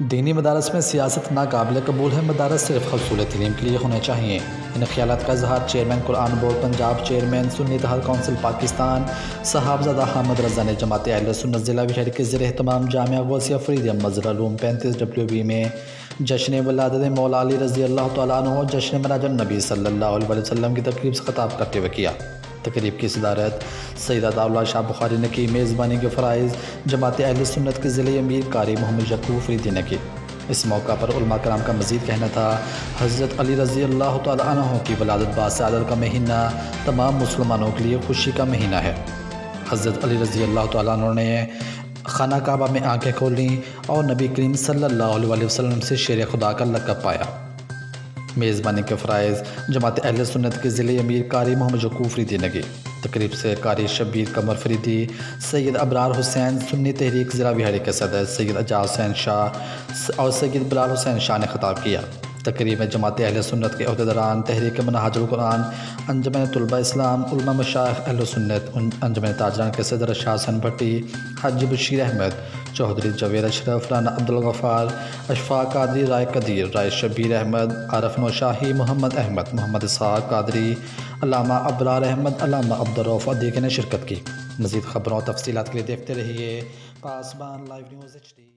دینی مدارس میں سیاست ناقابل قبول ہے، مدارس صرف حصول تعلیم کے لیے ہونے چاہئیں۔ ان خیالات کا اظہار چیئرمین قرآن بورڈ پنجاب، چیئرمین سنی اتحاد کونسل پاکستان صاحبزادہ حامد رضا نے جماعت اہل سنت ضلع وہاڑی کے زیر اہتمام جامعہ غوثیہ فرید مزرعہ روم 35 WB میں جشن ولادت مولا علی رضی اللہ تعالیٰ عنہ جشن میراج النبی صلی اللہ علیہ وسلم کی تقریب سے خطاب کرتے ہوئے کیا۔ تقریب کی صدارت سید عطا اللہ شاہ بخاری نے کی۔ میزبانی کے فرائض جماعت اہل سنت کے ضلعی امیر قاری محمد یعقوب فریدی نے کی۔ اس موقع پر علماء کرام کا مزید کہنا تھا، حضرت علی رضی اللہ تعالیٰ عنہ کی ولادت باسعادت کا مہینہ تمام مسلمانوں کے لیے خوشی کا مہینہ ہے۔ حضرت علی رضی اللہ تعالیٰ عنہ نے خانہ کعبہ میں آنکھیں کھولیں اور نبی کریم صلی اللہ علیہ وسلم سے شیر خدا کا لقب پایا۔ میزبانی کے فرائض جماعت اہل سنت کے ضلعی امیر قاری محمد یعقوب فریدی نے کی۔ تقریب سے قاری شبیر قمر فریدی، سید ابرار حسین سنی تحریک ضلع وہاڑی کے صدر سید اعجاز حسین شاہ اور سید بلال حسین شاہ نے خطاب کیا۔ تقریب میں جماعت اہل سنت کے عہدیداران، تحریک منہاج القرآن، انجمن طلباء اسلام، علماء مشائخ اہل سنت، انجمن تاجران کے صدر شاہ حسن بھٹی، حاجی بشیر احمد، چودھری جاوید اشرف، رانا عبدالغفار، اشفاق قادری، رائے قدیر، رائے شبیر احمد، عارف نوشاہی، محمد احمد، محمد اسحاق قادری، علامہ ابرار احمد، علامہ عبدالرؤف اور دیگر نے شرکت کی۔ مزید خبروں اور تفصیلات کے لیے دیکھتے رہیے پاسبان لائیو نیوز HD۔